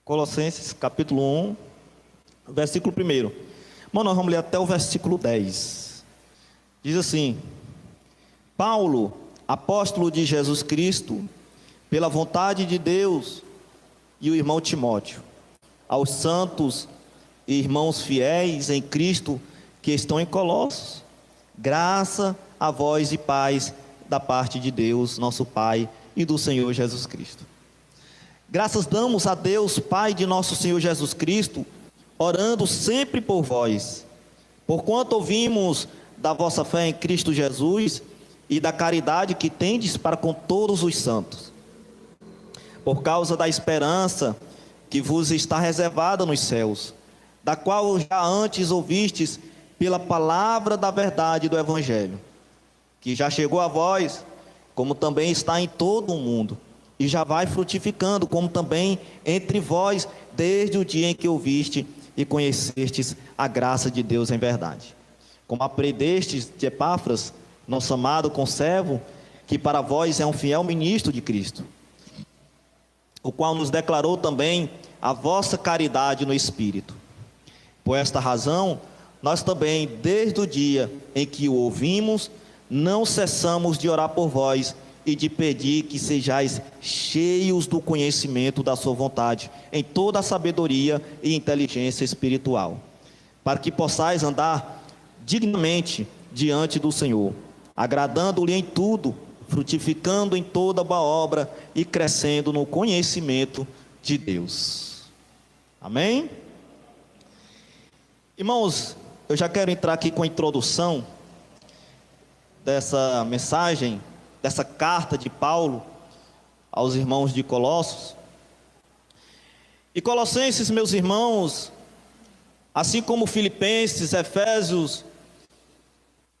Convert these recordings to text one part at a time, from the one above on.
Colossenses capítulo 1, versículo 1. Irmão, nós vamos ler até o versículo 10. Diz assim: Paulo, apóstolo de Jesus Cristo, pela vontade de Deus, e o irmão Timóteo, aos santos e irmãos fiéis em Cristo que estão em Colossos, graça a vós e paz da parte de Deus, nosso Pai, e do Senhor Jesus Cristo. Graças damos a Deus, Pai de nosso Senhor Jesus Cristo, orando sempre por vós, porquanto ouvimos da vossa fé em Cristo Jesus e da caridade que tendes para com todos os santos, por causa da esperança que vos está reservada nos céus, da qual já antes ouvistes pela palavra da verdade do Evangelho, que já chegou a vós, como também está em todo o mundo, e já vai frutificando, como também entre vós, desde o dia em que ouviste e conhecestes a graça de Deus em verdade. Como aprendestes de Epáfras, nosso amado conservo, que para vós é um fiel ministro de Cristo, o qual nos declarou também a vossa caridade no Espírito. Por esta razão, nós também, desde o dia em que o ouvimos, não cessamos de orar por vós e de pedir que sejais cheios do conhecimento da sua vontade, em toda a sabedoria e inteligência espiritual, para que possais andar dignamente diante do Senhor, agradando-lhe em tudo, frutificando em toda boa obra e crescendo no conhecimento de Deus. Amém? Irmãos, eu já quero entrar aqui com a introdução dessa mensagem, dessa carta de Paulo aos irmãos de Colossos. E Colossenses, meus irmãos, assim como Filipenses, Efésios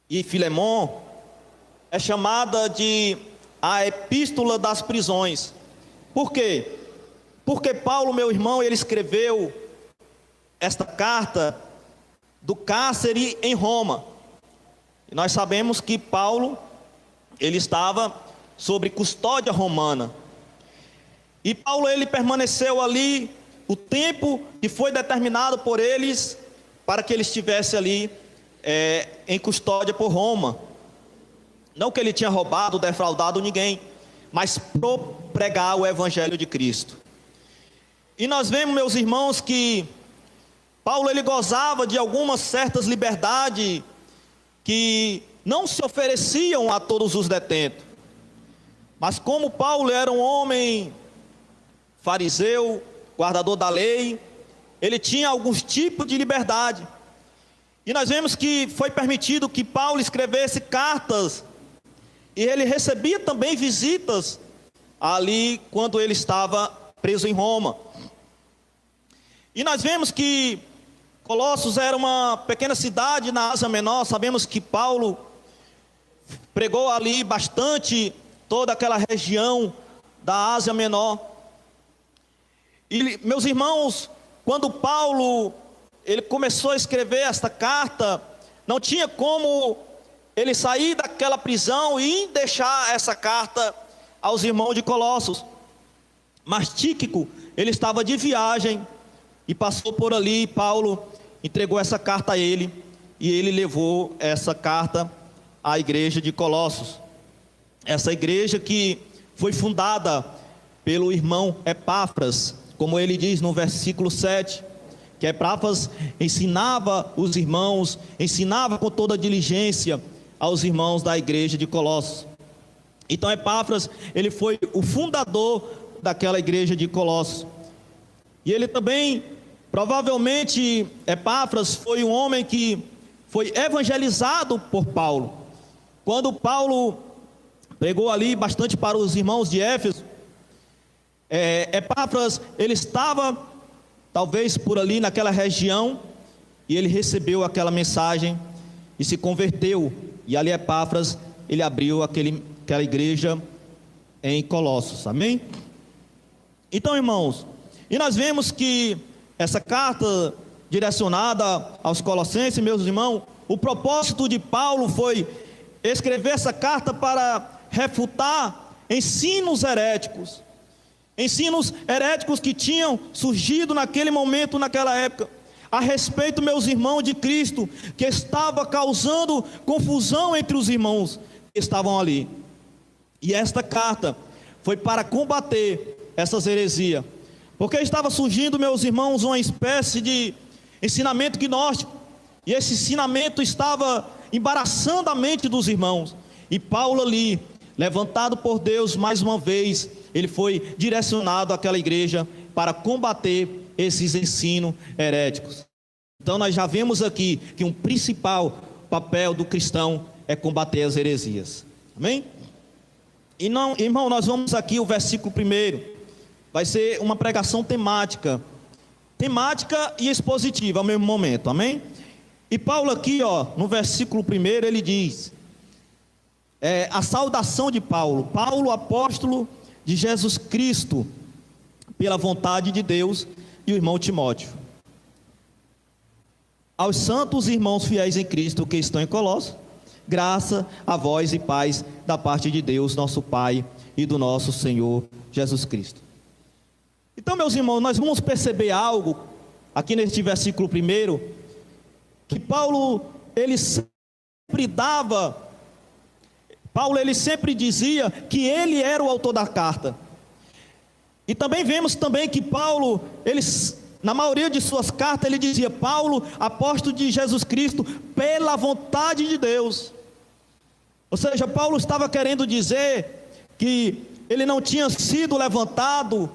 e Filemon, é chamada de a epístola das prisões. Por quê? Porque Paulo, meu irmão, ele escreveu esta carta do cárcere em Roma. E nós sabemos que Paulo, ele estava sob custódia romana. E Paulo, ele permaneceu ali o tempo que foi determinado por eles para que ele estivesse ali em custódia por Roma. Não que ele tinha roubado, defraudado ninguém, mas para pregar o Evangelho de Cristo. E nós vemos, meus irmãos, que Paulo, ele gozava de algumas certas liberdades que não se ofereciam a todos os detentos. Mas como Paulo era um homem fariseu, guardador da lei, ele tinha alguns tipos de liberdade. E nós vemos que foi permitido que Paulo escrevesse cartas, e ele recebia também visitas ali quando ele estava preso em Roma. E nós vemos que Colossos era uma pequena cidade na Ásia Menor. Sabemos que Paulo pregou ali bastante toda aquela região da Ásia Menor. E, meus irmãos, quando Paulo ele começou a escrever esta carta, não tinha como ele sair daquela prisão e deixar essa carta aos irmãos de Colossos. Mas Tíquico, ele estava de viagem e passou por ali, e Paulo entregou essa carta a ele, e ele levou essa carta à igreja de Colossos. Essa igreja que foi fundada pelo irmão Epáfras, como ele diz no versículo 7, que Epáfras ensinava os irmãos, ensinava com toda diligência aos irmãos da igreja de Colossos. Então Epáfras, ele foi o fundador daquela igreja de Colossos. E ele também, provavelmente, Epáfras foi um homem que foi evangelizado por Paulo. Quando Paulo pregou ali bastante para os irmãos de Éfeso, Epáfras, ele estava talvez por ali naquela região, e ele recebeu aquela mensagem e se converteu. E ali Epáfras, ele abriu aquela igreja em Colossos, amém? Então, irmãos, e nós vemos que essa carta direcionada aos Colossenses, meus irmãos, o propósito de Paulo foi escrever essa carta para refutar ensinos heréticos, ensinos heréticos que tinham surgido naquele momento, naquela época, a respeito, meus irmãos, de Cristo, que estava causando confusão entre os irmãos que estavam ali. E esta carta foi para combater essas heresias, porque estava surgindo, meus irmãos, uma espécie de ensinamento gnóstico, e esse ensinamento estava embaraçando a mente dos irmãos. E Paulo ali, levantado por Deus mais uma vez, ele foi direcionado àquela igreja para combater esses ensinos heréticos. Então nós já vemos aqui que um principal papel do cristão é combater as heresias. Amém? E não, irmão, nós vamos aqui, o versículo 1, vai ser uma pregação temática e expositiva ao mesmo momento, amém? E Paulo aqui, no versículo 1, ele diz, a saudação de Paulo, apóstolo de Jesus Cristo, pela vontade de Deus, e o irmão Timóteo, aos santos irmãos fiéis em Cristo que estão em Colossos, graça a vós e paz da parte de Deus, nosso Pai, e do nosso Senhor Jesus Cristo. Então, meus irmãos, nós vamos perceber algo aqui neste versículo 1, que Paulo, ele sempre dizia que ele era o autor da carta. E também vemos que Paulo, na maioria de suas cartas, ele dizia: Paulo, apóstolo de Jesus Cristo, pela vontade de Deus. Ou seja, Paulo estava querendo dizer que ele não tinha sido levantado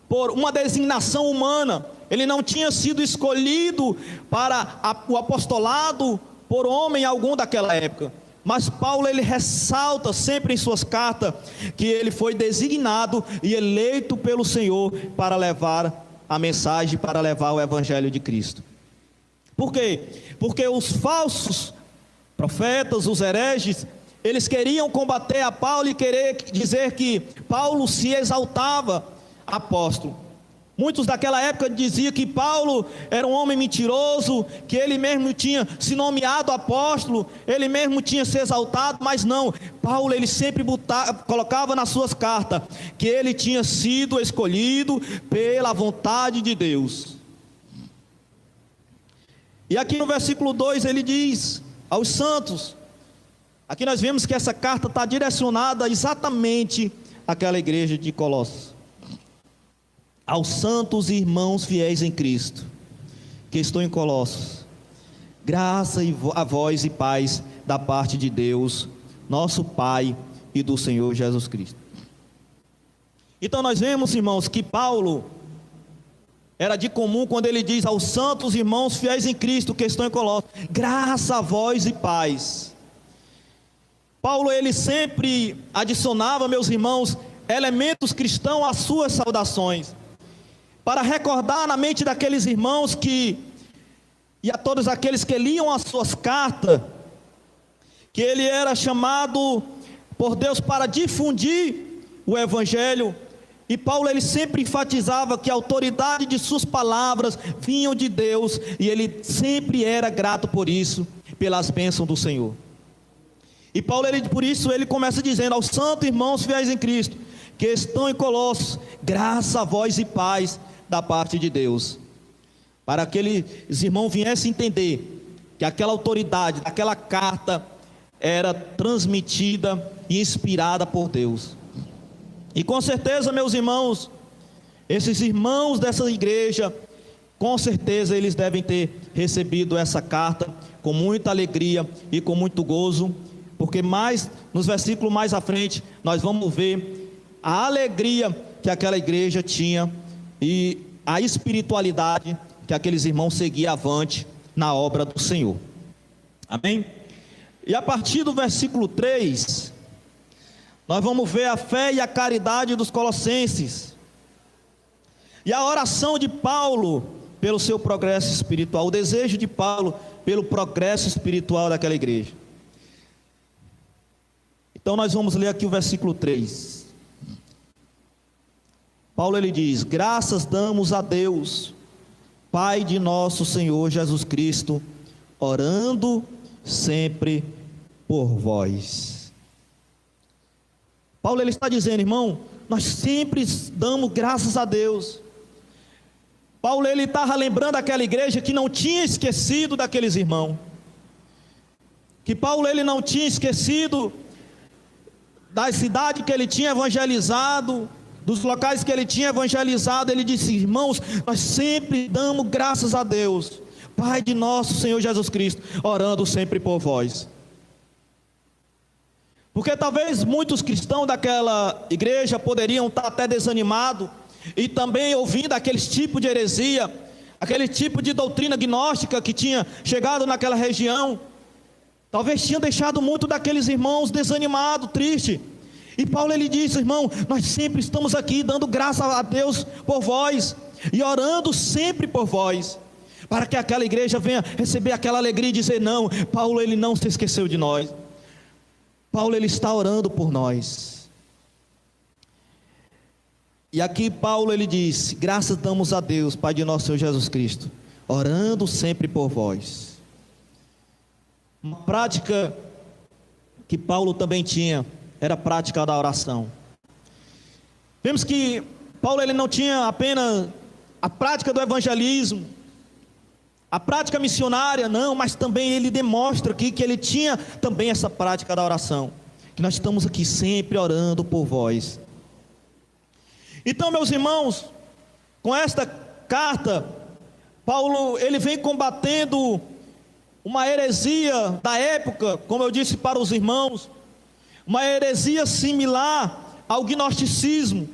por uma designação humana, ele não tinha sido escolhido para o apostolado por homem algum daquela época. Mas Paulo, ele ressalta sempre em suas cartas que ele foi designado e eleito pelo Senhor para levar a mensagem, para levar o evangelho de Cristo. Por quê? Porque os falsos profetas, os hereges, eles queriam combater a Paulo e querer dizer que Paulo se exaltava apóstolo. Muitos daquela época diziam que Paulo era um homem mentiroso, que ele mesmo tinha se nomeado apóstolo, ele mesmo tinha se exaltado, mas não. Paulo, ele sempre colocava nas suas cartas que ele tinha sido escolhido pela vontade de Deus. E aqui no versículo 2 ele diz aos santos, aqui nós vemos que essa carta está direcionada exatamente àquela igreja de Colossos. Aos santos irmãos fiéis em Cristo, que estão em Colossos, graça a vós e paz da parte de Deus, nosso Pai, e do Senhor Jesus Cristo. Então nós vemos, irmãos, que Paulo era de comum quando ele diz aos santos irmãos fiéis em Cristo, que estão em Colossos, graça a vós e paz. Paulo, ele sempre adicionava, meus irmãos, elementos cristãos às suas saudações, para recordar na mente daqueles irmãos e a todos aqueles que liam as suas cartas, que ele era chamado por Deus para difundir o evangelho. E Paulo, ele sempre enfatizava que a autoridade de suas palavras vinham de Deus, e ele sempre era grato por isso, pelas bênçãos do Senhor. E Paulo, por isso ele começa dizendo aos santos irmãos fiéis em Cristo, que estão em Colossos, graça a vós e paz da parte de Deus, para que aqueles irmãos viessem entender que aquela autoridade, aquela carta era transmitida e inspirada por Deus. E com certeza, meus irmãos, esses irmãos dessa igreja, com certeza eles devem ter recebido essa carta com muita alegria e com muito gozo, porque nos versículos mais à frente nós vamos ver a alegria que aquela igreja tinha e a espiritualidade que aqueles irmãos seguiam avante na obra do Senhor. Amém? E a partir do versículo 3, nós vamos ver a fé e a caridade dos colossenses, e a oração de Paulo pelo seu progresso espiritual, o desejo de Paulo pelo progresso espiritual daquela igreja. Então nós vamos ler aqui o versículo 3. Paulo, ele diz: graças damos a Deus, Pai de nosso Senhor Jesus Cristo, orando sempre por vós. Paulo, ele está dizendo, irmão, nós sempre damos graças a Deus. Paulo, ele estava lembrando aquela igreja que não tinha esquecido daqueles irmãos. Que Paulo, ele não tinha esquecido da cidade que ele tinha evangelizado, dos locais que ele tinha evangelizado. Ele disse: irmãos, nós sempre damos graças a Deus, Pai de nosso Senhor Jesus Cristo, orando sempre por vós. Porque talvez muitos cristãos daquela igreja poderiam estar até desanimados, e também ouvindo aquele tipo de heresia, aquele tipo de doutrina gnóstica que tinha chegado naquela região. Talvez tinha deixado muito daqueles irmãos desanimados, tristes. E Paulo, ele disse: irmão, nós sempre estamos aqui dando graça a Deus por vós, e orando sempre por vós, para que aquela igreja venha receber aquela alegria e dizer: não, Paulo, ele não se esqueceu de nós. Paulo, ele está orando por nós. E aqui Paulo, ele diz: graças damos a Deus, Pai de nosso Senhor Jesus Cristo, orando sempre por vós. Uma prática que Paulo também tinha era a prática da oração. Vemos que Paulo, ele não tinha apenas a prática do evangelismo, a prática missionária, não, mas também ele demonstra aqui que ele tinha também essa prática da oração, que nós estamos aqui sempre orando por vós. Então, meus irmãos, com esta carta, Paulo, ele vem combatendo uma heresia da época, como eu disse para os irmãos, uma heresia similar ao gnosticismo,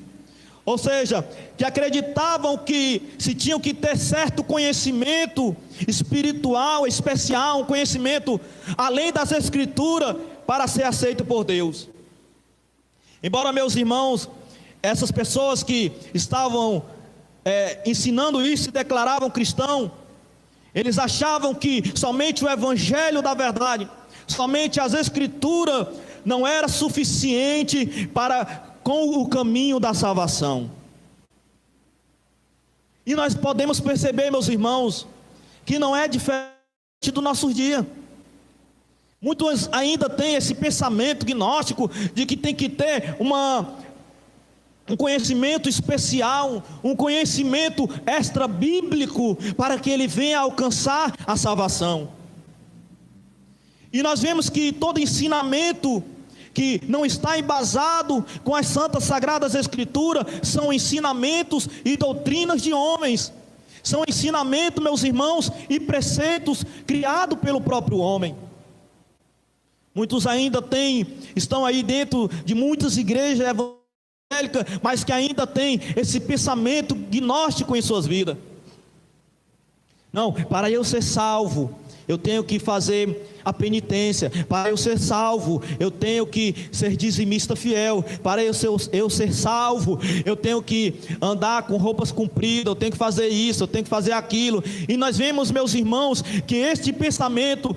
ou seja, que acreditavam que se tinham que ter certo conhecimento espiritual, especial, um conhecimento além das escrituras, para ser aceito por Deus. Embora, meus irmãos, essas pessoas que estavam ensinando isso, se declaravam cristãos, eles achavam que somente o evangelho da verdade, somente as escrituras não era suficiente com o caminho da salvação. E nós podemos perceber, meus irmãos, que não é diferente do nosso dia. Muitos ainda têm esse pensamento gnóstico de que tem que ter um conhecimento especial, um conhecimento extra bíblico, para que ele venha alcançar a salvação. E nós vemos que todo ensinamento que não está embasado com as santas sagradas escrituras são ensinamentos e doutrinas de homens, são ensinamentos, meus irmãos, e preceitos criados pelo próprio homem. Muitos ainda estão aí dentro de muitas igrejas evangélicas, mas que ainda têm esse pensamento gnóstico em suas vidas. Não, para eu ser salvo, eu tenho que fazer a penitência. Para eu ser salvo, eu tenho que ser dizimista fiel. Para eu ser salvo, eu tenho que andar com roupas compridas, eu tenho que fazer isso, eu tenho que fazer aquilo. E nós vemos, meus irmãos, que este pensamento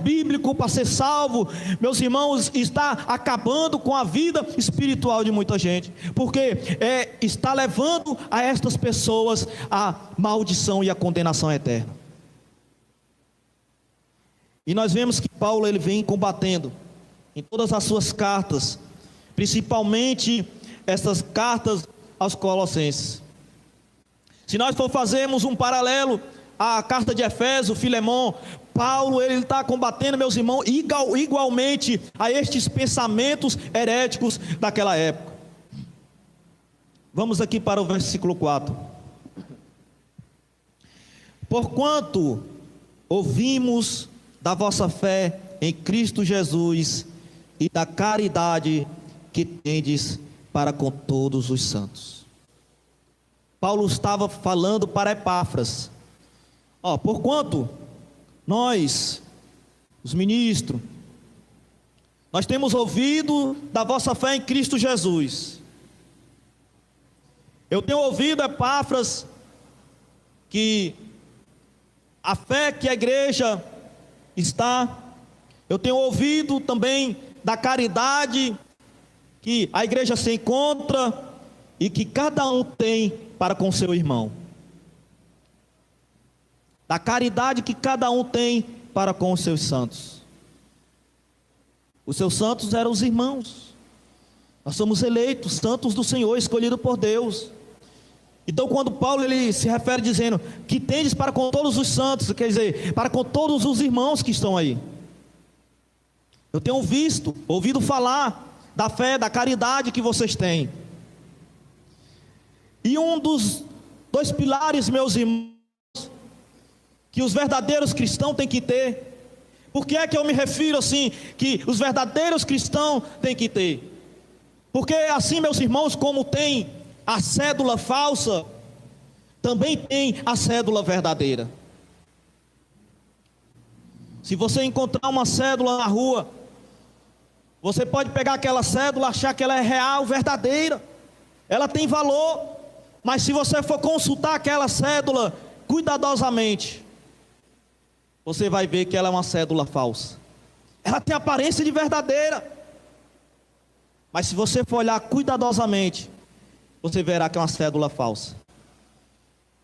bíblico para ser salvo, meus irmãos, está acabando com a vida espiritual de muita gente, porque está levando a estas pessoas a maldição e a condenação eterna. E nós vemos que Paulo, ele vem combatendo em todas as suas cartas, principalmente essas cartas aos Colossenses. Se nós for fazermos um paralelo à carta de Efésios, Filemão, Paulo, ele está combatendo, meus irmãos, igualmente a estes pensamentos heréticos daquela época. Vamos aqui para o versículo 4. Porquanto ouvimos da vossa fé em Cristo Jesus e da caridade que tendes para com todos os santos. Paulo estava falando para Epáfras: porquanto nós, os ministros, nós temos ouvido da vossa fé em Cristo Jesus. Eu tenho ouvido, Epáfras, que a fé que a igreja eu tenho ouvido também da caridade que a igreja se encontra e que cada um tem para com seu irmão. Da caridade que cada um tem para com os seus santos. Os seus santos eram os irmãos. Nós somos eleitos, santos do Senhor, escolhidos por Deus. Então quando Paulo ele se refere dizendo que tendes para com todos os santos, quer dizer, para com todos os irmãos que estão aí. Eu tenho ouvido falar da fé, da caridade que vocês têm. E um dos dois pilares, meus irmãos, que os verdadeiros cristãos têm que ter. Por que é que eu me refiro assim, que os verdadeiros cristãos têm que ter? Porque assim, meus irmãos, como tem a cédula falsa, também tem a cédula verdadeira. Se você encontrar uma cédula na rua, você pode pegar aquela cédula, achar que ela é real, verdadeira, ela tem valor, mas se você for consultar aquela cédula cuidadosamente, você vai ver que ela é uma cédula falsa. Ela tem aparência de verdadeira, mas se você for olhar cuidadosamente, você verá que é uma cédula falsa.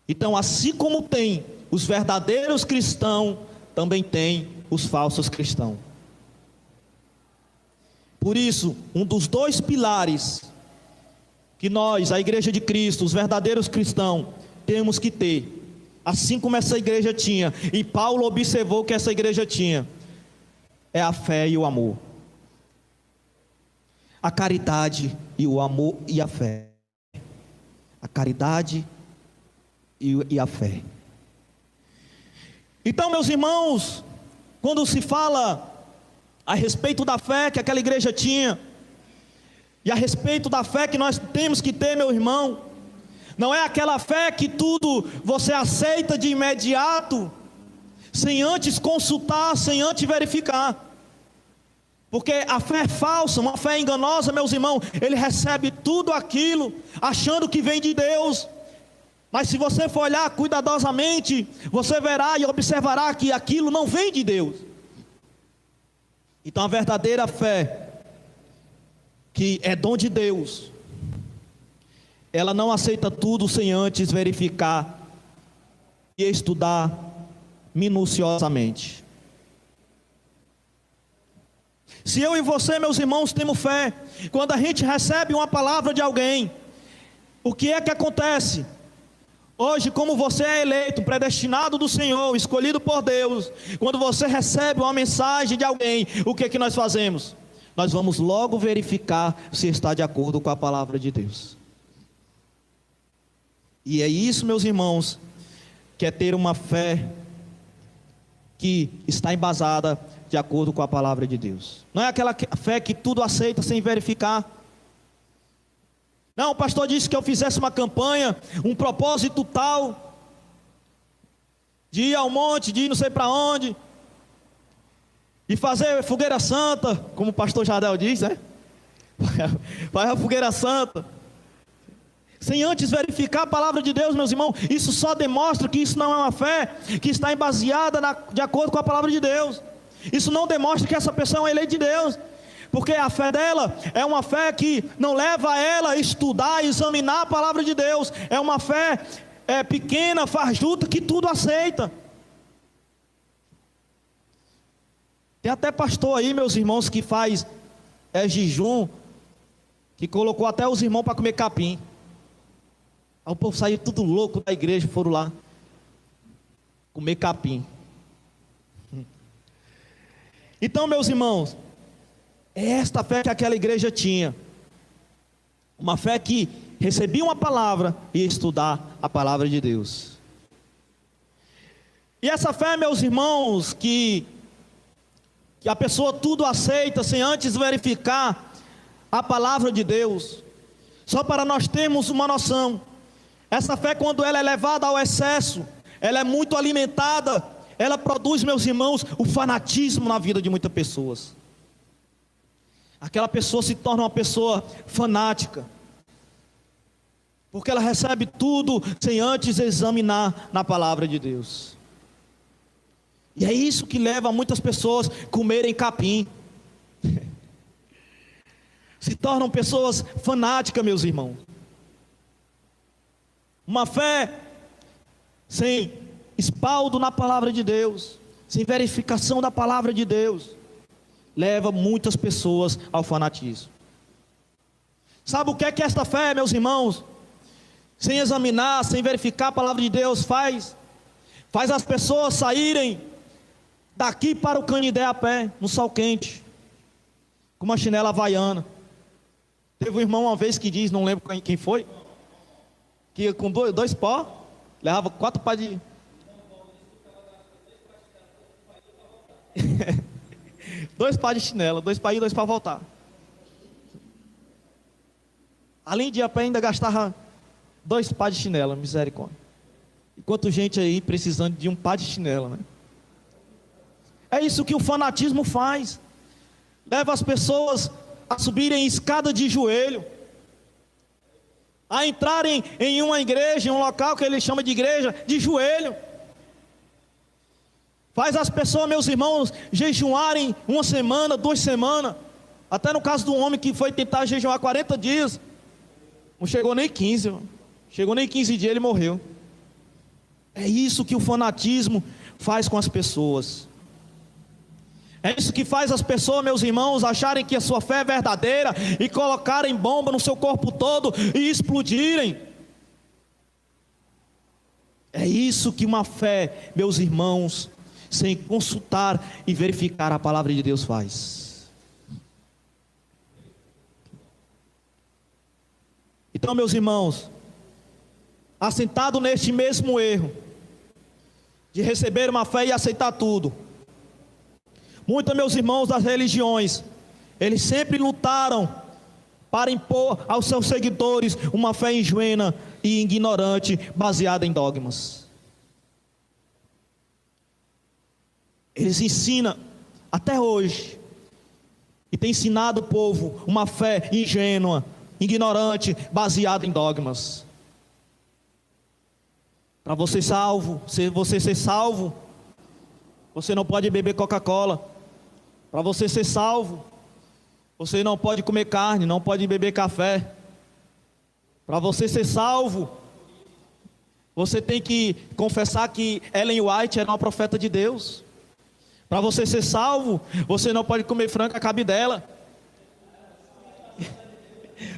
Então, assim como tem os verdadeiros cristãos, também tem os falsos cristãos. Por isso, um dos dois pilares que nós, a igreja de Cristo, os verdadeiros cristãos, temos que ter, assim como essa igreja tinha, e Paulo observou que essa igreja tinha, é a fé e o amor. A caridade e o amor e a fé. A caridade e a fé. Então, meus irmãos, quando se fala a respeito da fé que aquela igreja tinha, e a respeito da fé que nós temos que ter, meu irmão, não é aquela fé que tudo você aceita de imediato, sem antes consultar, sem antes verificar. Porque a fé é falsa, uma fé enganosa, meus irmãos, ele recebe tudo aquilo, achando que vem de Deus. Mas se você for olhar cuidadosamente, você verá e observará que aquilo não vem de Deus. Então a verdadeira fé, que é dom de Deus, ela não aceita tudo sem antes verificar e estudar minuciosamente. Se eu e você, meus irmãos, temos fé, quando a gente recebe uma palavra de alguém, o que é que acontece? Hoje, como você é eleito, predestinado do Senhor, escolhido por Deus, quando você recebe uma mensagem de alguém, o que é que nós fazemos? Nós vamos logo verificar se está de acordo com a palavra de Deus. E é isso, meus irmãos, que é ter uma fé que está embasada de acordo com a palavra de Deus. Não é aquela fé que tudo aceita sem verificar. Não, o pastor disse que eu fizesse uma campanha, um propósito tal, de ir ao monte, de ir não sei para onde, e fazer fogueira santa, como o pastor Jardel diz, né? Faz a fogueira santa, sem antes verificar a palavra de Deus, meus irmãos. Isso só demonstra que isso não é uma fé que está embaseada de acordo com a palavra de Deus. Isso não demonstra que essa pessoa é uma eleita de Deus, porque a fé dela é uma fé que não leva ela a estudar, examinar a palavra de Deus. É uma fé pequena, fajuta, que tudo aceita. Tem até pastor aí, meus irmãos, que faz jejum, que colocou até os irmãos para comer capim. Aí o povo saiu tudo louco da igreja, foram lá comer capim. Então, meus irmãos, é esta fé que aquela igreja tinha. Uma fé que recebia uma palavra e ia estudar a palavra de Deus. E essa fé, meus irmãos, que a pessoa tudo aceita sem antes verificar a palavra de Deus. Só para nós termos uma noção, essa fé, quando ela é levada ao excesso, ela é muito alimentada, ela produz, meus irmãos, o fanatismo na vida de muitas pessoas. Aquela pessoa se torna uma pessoa fanática, porque ela recebe tudo sem antes examinar na palavra de Deus. E é isso que leva muitas pessoas a comerem capim. Se tornam pessoas fanáticas, meus irmãos. Uma fé sem espaldo na palavra de Deus, sem verificação da palavra de Deus, leva muitas pessoas ao fanatismo. Sabe o que é que esta fé, meus irmãos, sem examinar, sem verificar a palavra de Deus, faz as pessoas saírem daqui para o Canindé a pé, no sol quente, com uma chinela havaiana. Teve um irmão uma vez que diz, não lembro quem foi, que com dois pó, levava 4 pás de... 2 pás de chinela, 2 para ir, 2 para voltar. Além de ir a pé, ainda gastava 2 pás de chinela, misericórdia. Enquanto gente aí precisando de um par de chinela, né? É isso que o fanatismo faz. Leva as pessoas a subirem escada de joelho, a entrarem em uma igreja, em um local que ele chama de igreja, de joelho. Faz as pessoas, meus irmãos, jejuarem 1 semana, 2 semanas. Até no caso do homem que foi tentar jejuar 40 dias. Não chegou nem 15, mano. Chegou nem 15 dias, ele morreu. É isso que o fanatismo faz com as pessoas. É isso que faz as pessoas, meus irmãos, acharem que a sua fé é verdadeira e colocarem bomba no seu corpo todo e explodirem. É isso que uma fé, meus irmãos, sem consultar e verificar a palavra de Deus faz. Então, meus irmãos, assentado neste mesmo erro de receber uma fé e aceitar tudo, muitos, meus irmãos, das religiões, eles sempre lutaram para impor aos seus seguidores uma fé ingênua e ignorante, baseada em dogmas. Eles ensinam até hoje, e têm ensinado o povo uma fé ingênua, ignorante, baseada em dogmas. Para você ser salvo, você não pode beber Coca-Cola. Para você ser salvo, você não pode comer carne, não pode beber café. Para você ser salvo, você tem que confessar que Ellen White era uma profeta de Deus. Para você ser salvo, você não pode comer frango a cabidela.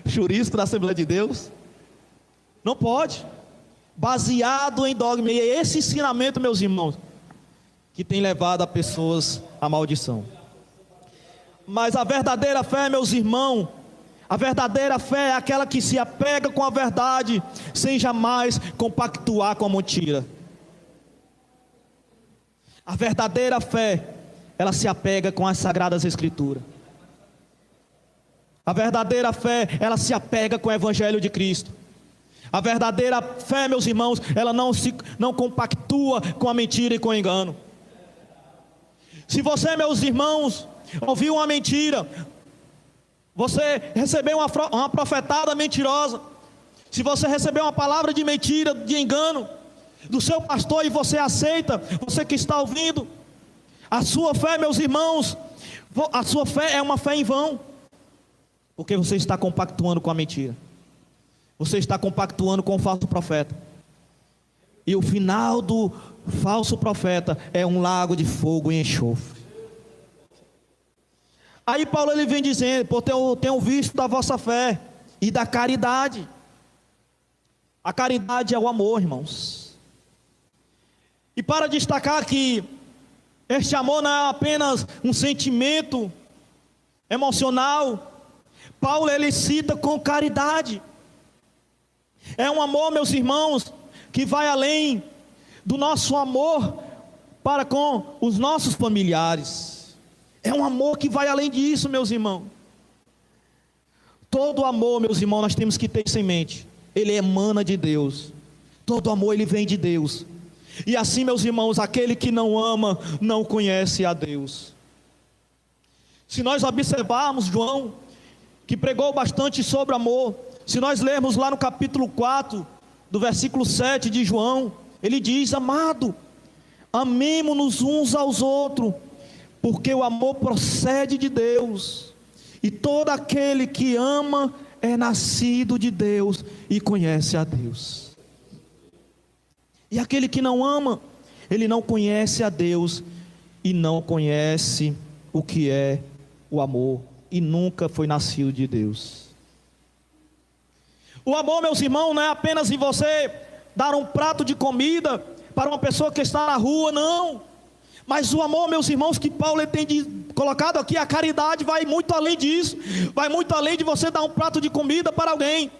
Churisco da Assembleia de Deus. Não pode. Baseado em dogma. E é esse ensinamento, meus irmãos, que tem levado a pessoas à maldição. Mas a verdadeira fé, meus irmãos, a verdadeira fé é aquela que se apega com a verdade, sem jamais compactuar com a mentira. A verdadeira fé, ela se apega com as sagradas escrituras. A verdadeira fé, ela se apega com o evangelho de Cristo. A verdadeira fé, meus irmãos, ela não compactua com a mentira e com o engano. Se você, meus irmãos, ouviu uma mentira, você recebeu uma profetada mentirosa, se você recebeu uma palavra de mentira, de engano do seu pastor e você aceita, você que está ouvindo, a sua fé, meus irmãos, a sua fé é uma fé em vão, porque você está compactuando com a mentira, você está compactuando com o falso profeta, e o final do falso profeta é um lago de fogo e enxofre. Aí Paulo ele vem dizendo: porque eu tenho visto da vossa fé e da caridade. A caridade é o amor, irmãos. E para destacar que este amor não é apenas um sentimento emocional, Paulo ele cita com caridade. É um amor, meus irmãos, que vai além do nosso amor para com os nossos familiares. É um amor que vai além disso, meus irmãos. Todo amor, meus irmãos, nós temos que ter isso em mente. Ele emana de Deus. Todo amor, ele vem de Deus. E assim, meus irmãos, aquele que não ama, não conhece a Deus. Se nós observarmos João, que pregou bastante sobre amor, se nós lermos lá no capítulo 4, do versículo 7 de João, ele diz: amado, amemo-nos uns aos outros, porque o amor procede de Deus, e todo aquele que ama é nascido de Deus e conhece a Deus. E aquele que não ama, ele não conhece a Deus e não conhece o que é o amor, e nunca foi nascido de Deus. O amor, meus irmãos, não é apenas em você dar um prato de comida para uma pessoa que está na rua, não. Mas o amor, meus irmãos, que Paulo tem colocado aqui, a caridade vai muito além disso. Vai muito além de você dar um prato de comida para alguém.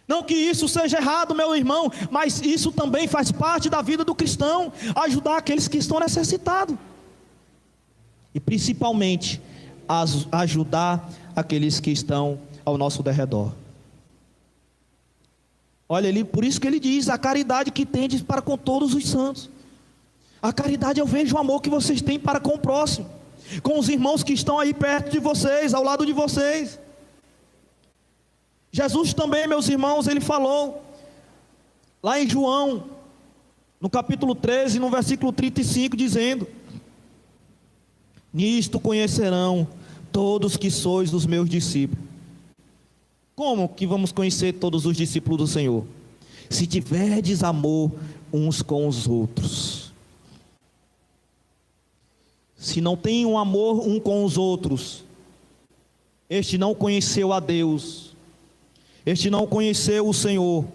Não que isso seja errado, meu irmão, mas isso também faz parte da vida do cristão, ajudar aqueles que estão necessitados. E principalmente, ajudar aqueles que estão ao nosso derredor. Olha ali, por isso que ele diz, a caridade que tendes para com todos os santos. A caridade, eu vejo o amor que vocês têm para com o próximo, com os irmãos que estão aí perto de vocês, ao lado de vocês. Jesus também, meus irmãos, ele falou, lá em João, no capítulo 13, no versículo 35, dizendo: nisto conhecerão todos que sois os meus discípulos. Como que vamos conhecer todos os discípulos do Senhor? Se tiverdes amor uns com os outros. Se não tem um amor um com os outros, este não conheceu a Deus, este não conheceu o Senhor,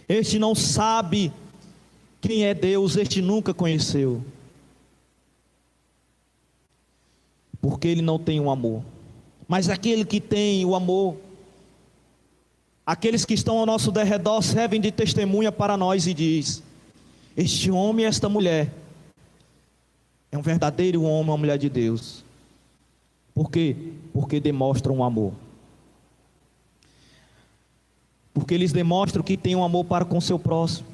este não sabe quem é Deus, este nunca conheceu, porque ele não tem um amor. Mas aquele que tem o amor, aqueles que estão ao nosso derredor servem de testemunha para nós e diz: este homem e esta mulher é um verdadeiro homem, uma mulher de Deus. Por quê? Porque demonstram um amor. Porque eles demonstram que têm um amor para com o seu próximo.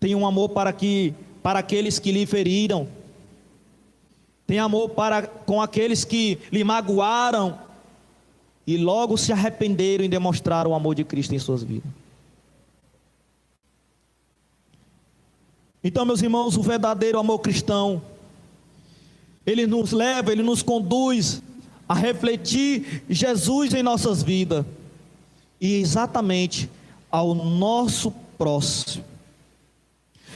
Tem um amor para aqueles que lhe feriram. Tem amor com aqueles que lhe magoaram. E logo se arrependeram e demonstraram o amor de Cristo em suas vidas. Então, meus irmãos, o verdadeiro amor cristão, ele nos leva, ele nos conduz a refletir Jesus em nossas vidas. E exatamente ao nosso próximo.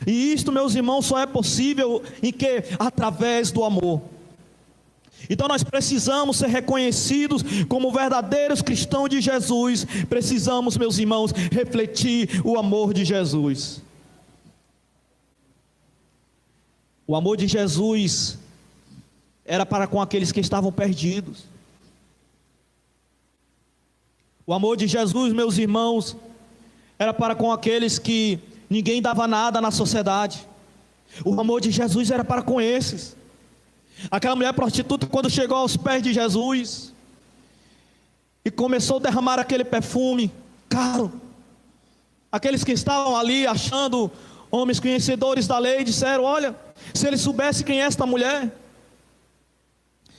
E isto, meus irmãos, só é possível em que? Através do amor. Então nós precisamos ser reconhecidos como verdadeiros cristãos de Jesus. Precisamos, meus irmãos, refletir o amor de Jesus. O amor de Jesus era para com aqueles que estavam perdidos. O amor de Jesus, meus irmãos, era para com aqueles que ninguém dava nada na sociedade. O amor de Jesus era para com esses. Aquela mulher prostituta, quando chegou aos pés de Jesus e começou a derramar aquele perfume caro, aqueles que estavam ali achando homens conhecedores da lei, disseram: olha, se ele soubesse quem é esta mulher,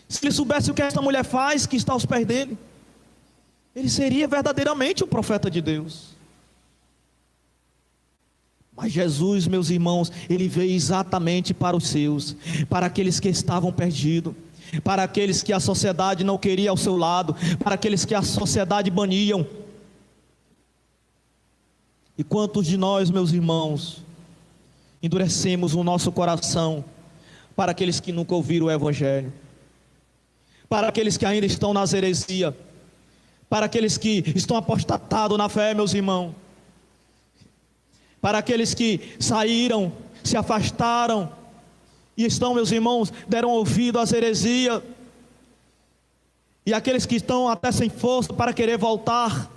se ele soubesse o que esta mulher faz, que está aos pés dele, ele seria verdadeiramente um profeta de Deus. Mas Jesus, meus irmãos, ele veio exatamente para os seus, para aqueles que estavam perdidos, para aqueles que a sociedade não queria ao seu lado, para aqueles que a sociedade baniam. E quantos de nós, meus irmãos, endurecemos o nosso coração para aqueles que nunca ouviram o Evangelho, para aqueles que ainda estão nas heresias, para aqueles que estão apostatados na fé, meus irmãos, para aqueles que saíram, se afastaram e estão, meus irmãos, deram ouvido às heresias, e aqueles que estão até sem força para querer voltar,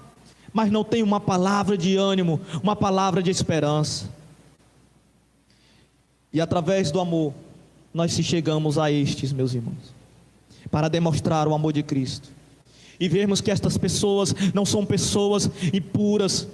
mas não tem uma palavra de ânimo, uma palavra de esperança. E através do amor nós se chegamos a estes, meus irmãos, para demonstrar o amor de Cristo e vermos que estas pessoas não são pessoas impuras,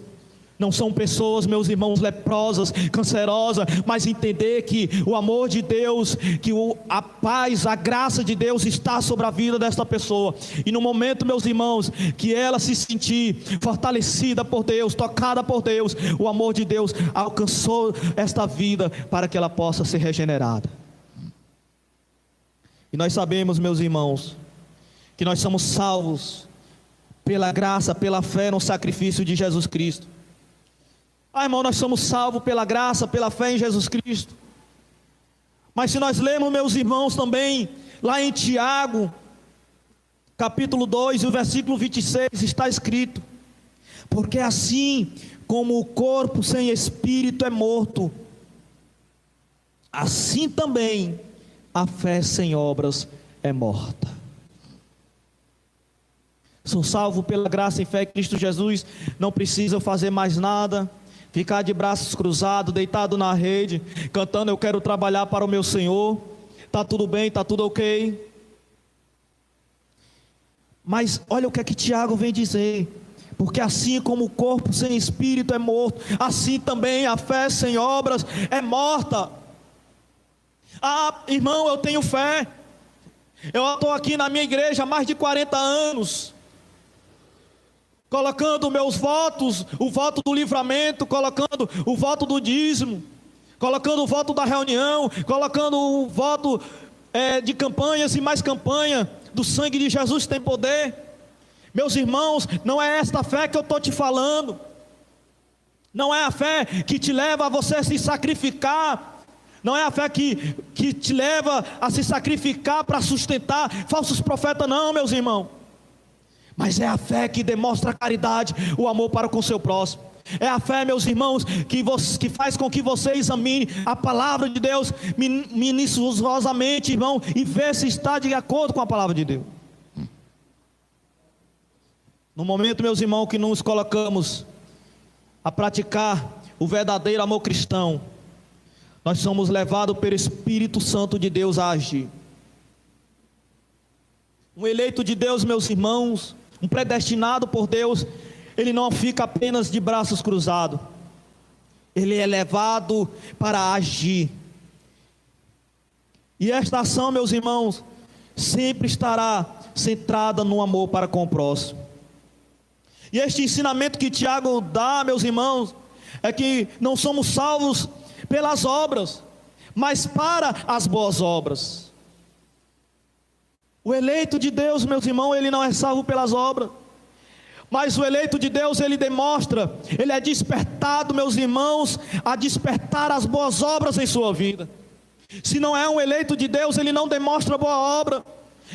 não são pessoas, meus irmãos, leprosas, cancerosas, mas entender que o amor de Deus, que a paz, a graça de Deus está sobre a vida desta pessoa. E no momento, meus irmãos, que ela se sentir fortalecida por Deus, tocada por Deus, o amor de Deus alcançou esta vida para que ela possa ser regenerada. E nós sabemos, meus irmãos, que nós somos salvos pela graça, pela fé no sacrifício de Jesus Cristo. Irmão, nós somos salvos pela graça, pela fé em Jesus Cristo. Mas se nós lemos, meus irmãos, também lá em Tiago, capítulo 2, e o versículo 26 está escrito: porque assim como o corpo sem espírito é morto, assim também a fé sem obras é morta. Sou salvo pela graça e fé em Cristo Jesus, não preciso fazer mais nada, ficar de braços cruzados, deitado na rede, cantando eu quero trabalhar para o meu Senhor, está tudo bem, está tudo ok. Mas olha o que é que Tiago vem dizer: porque assim como o corpo sem espírito é morto, assim também a fé sem obras é morta. Ah, irmão, eu tenho fé, eu estou aqui na minha igreja há mais de 40 anos, colocando meus votos, o voto do livramento, colocando o voto do dízimo, colocando o voto da reunião, colocando o voto de campanhas e mais campanha, do sangue de Jesus tem poder. Meus irmãos, não é esta fé que eu estou te falando, não é a fé que te leva a você se sacrificar, não é a fé que te leva a se sacrificar para sustentar falsos profetas, não, meus irmãos. Mas é a fé que demonstra a caridade, o amor para com o seu próximo. É a fé, meus irmãos, que faz com que você examine a palavra de Deus minuciosamente, irmão, e vê se está de acordo com a palavra de Deus. No momento, meus irmãos, que nos colocamos a praticar o verdadeiro amor cristão, nós somos levados pelo Espírito Santo de Deus a agir. Um eleito de Deus, meus irmãos, um predestinado por Deus, ele não fica apenas de braços cruzados, ele é levado para agir. E esta ação, meus irmãos, sempre estará centrada no amor para com o próximo. E este ensinamento que Tiago dá, meus irmãos, é que não somos salvos pelas obras, mas para as boas obras. O eleito de Deus, meus irmãos, ele não é salvo pelas obras, mas o eleito de Deus, ele demonstra, ele é despertado, meus irmãos, a despertar as boas obras em sua vida. Se não é um eleito de Deus, ele não demonstra boa obra.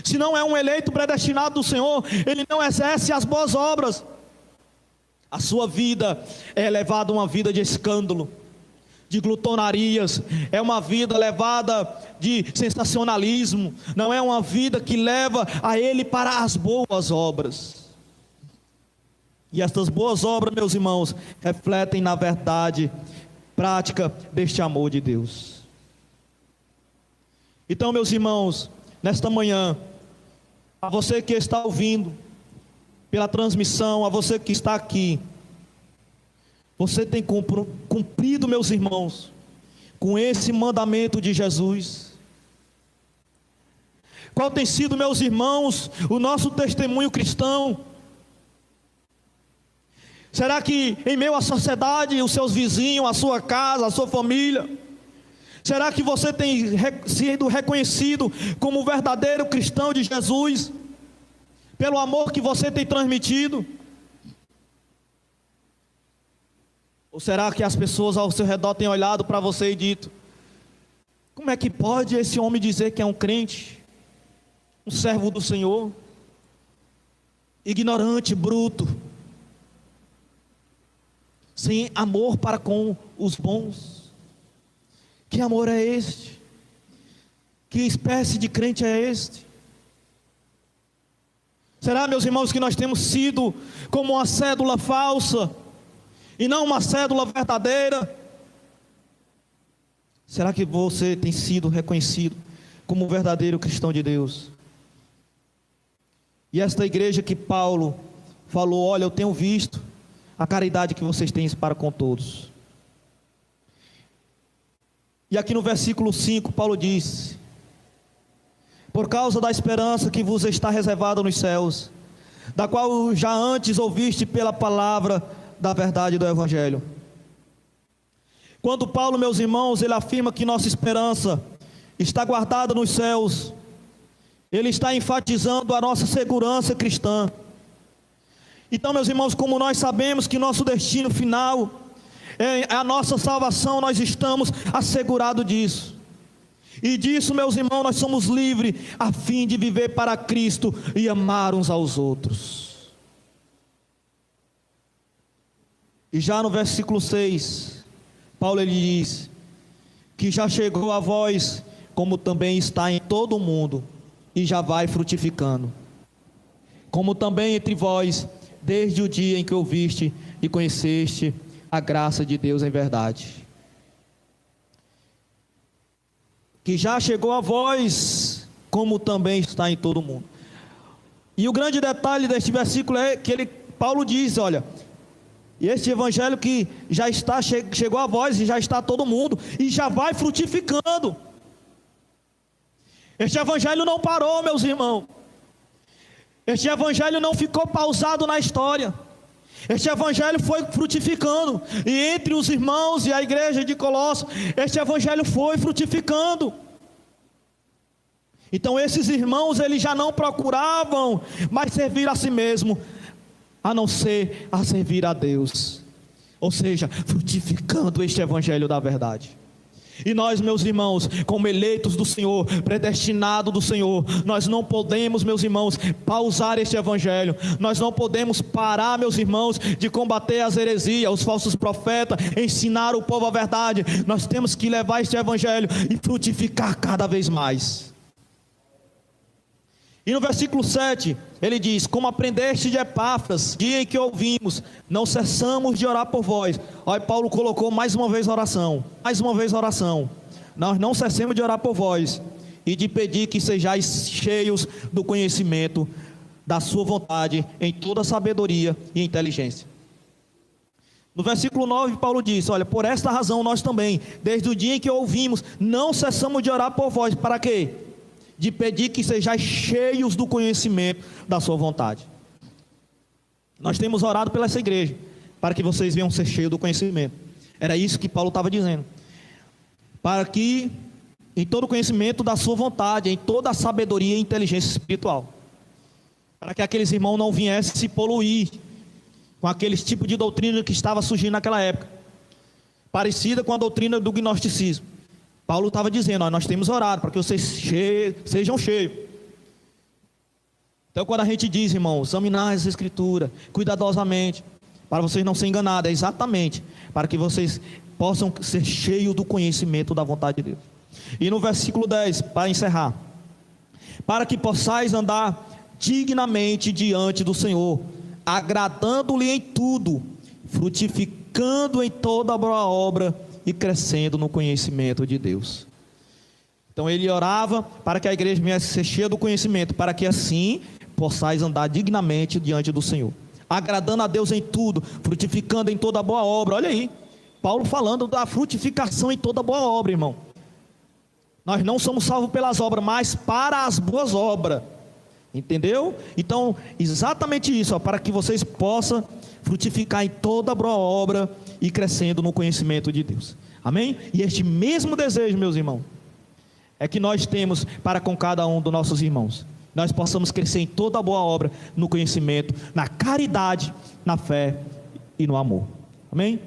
Se não é um eleito predestinado do Senhor, ele não exerce as boas obras. A sua vida é levada a uma vida de escândalo, de glutonarias, é uma vida levada de sensacionalismo, não é uma vida que leva a ele para as boas obras. E estas boas obras, meus irmãos, refletem na verdade prática deste amor de Deus. Então, meus irmãos, nesta manhã, a você que está ouvindo pela transmissão, a você que está aqui, você tem cumprido, meus irmãos, com esse mandamento de Jesus? Qual tem sido, meus irmãos, o nosso testemunho cristão? Será que em meio à sociedade, os seus vizinhos, a sua casa, a sua família, será que você tem sido reconhecido como verdadeiro cristão de Jesus, pelo amor que você tem transmitido? Ou será que as pessoas ao seu redor têm olhado para você e dito: como é que pode esse homem dizer que é um crente, um servo do Senhor, ignorante, bruto, sem amor para com os bons? Que amor é este? Que espécie de crente é este? Será, meus irmãos, que nós temos sido como uma cédula falsa e não uma cédula verdadeira? Será que você tem sido reconhecido como um verdadeiro cristão de Deus? E esta igreja que Paulo falou: olha, eu tenho visto a caridade que vocês têm para com todos. E aqui no versículo 5, Paulo diz: por causa da esperança que vos está reservada nos céus, da qual já antes ouviste pela palavra da verdade do Evangelho. Quando Paulo, meus irmãos, ele afirma que nossa esperança está guardada nos céus, ele está enfatizando a nossa segurança cristã. Então, meus irmãos, como nós sabemos que nosso destino final é a nossa salvação, nós estamos assegurados disso. E disso, meus irmãos, nós somos livres, a fim de viver para Cristo e amar uns aos outros. E já no versículo 6, Paulo ele diz, que já chegou a vós, como também está em todo o mundo, e já vai frutificando. Como também entre vós, desde o dia em que ouviste e conheceste a graça de Deus em verdade. Que já chegou a vós, como também está em todo o mundo. E o grande detalhe deste versículo é que Paulo diz, olha, este evangelho que já está, chegou a vós e já está a todo mundo, e já vai frutificando. Este evangelho não parou, meus irmãos. Este evangelho não ficou pausado na história. Este evangelho foi frutificando. E entre os irmãos e a igreja de Colossos, este evangelho foi frutificando. Então esses irmãos, eles já não procuravam mais servir a si mesmo, a não ser a servir a Deus. Ou seja, frutificando este evangelho da verdade. E nós, meus irmãos, como eleitos do Senhor, predestinados do Senhor, nós não podemos, meus irmãos, pausar este evangelho. Nós não podemos parar, meus irmãos, de combater as heresias, os falsos profetas, ensinar o povo a verdade. Nós temos que levar este evangelho e frutificar cada vez mais. E no versículo 7, ele diz, como aprendeste de Epáfras, dia em que ouvimos, não cessamos de orar por vós. Olha, Paulo colocou mais uma vez oração, nós não cessemos de orar por vós, e de pedir que sejais cheios do conhecimento da sua vontade, em toda sabedoria e inteligência. No versículo 9, Paulo diz, olha, por esta razão nós também, desde o dia em que ouvimos, não cessamos de orar por vós. Para quê? De pedir que sejais cheios do conhecimento da sua vontade. Nós temos orado pela essa igreja, para que vocês venham ser cheios do conhecimento. Era isso que Paulo estava dizendo. Para que, em todo o conhecimento da sua vontade, em toda a sabedoria e inteligência espiritual. Para que aqueles irmãos não viessem se poluir com aqueles tipos de doutrina que estava surgindo naquela época. Parecida com a doutrina do gnosticismo. Paulo estava dizendo, nós temos orado para que vocês sejam cheios. Então quando a gente diz, irmão, examinar as escrituras cuidadosamente, para vocês não serem enganados, é exatamente para que vocês possam ser cheios do conhecimento da vontade de Deus. E no versículo 10, para encerrar, para que possais andar dignamente diante do Senhor, agradando-lhe em tudo, frutificando em toda boa obra, e crescendo no conhecimento de Deus. Então ele orava para que a igreja viesse ser cheia do conhecimento, para que assim possais andar dignamente diante do Senhor, agradando a Deus em tudo, frutificando em toda boa obra. Olha aí, Paulo falando da frutificação em toda boa obra, irmão. Nós não somos salvos pelas obras, mas para as boas obras. Entendeu? Então, exatamente isso, para que vocês possam frutificar em toda boa obra e crescendo no conhecimento de Deus. Amém? E este mesmo desejo, meus irmãos, é que nós temos para com cada um dos nossos irmãos. Nós possamos crescer em toda boa obra, no conhecimento, na caridade, na fé e no amor. Amém?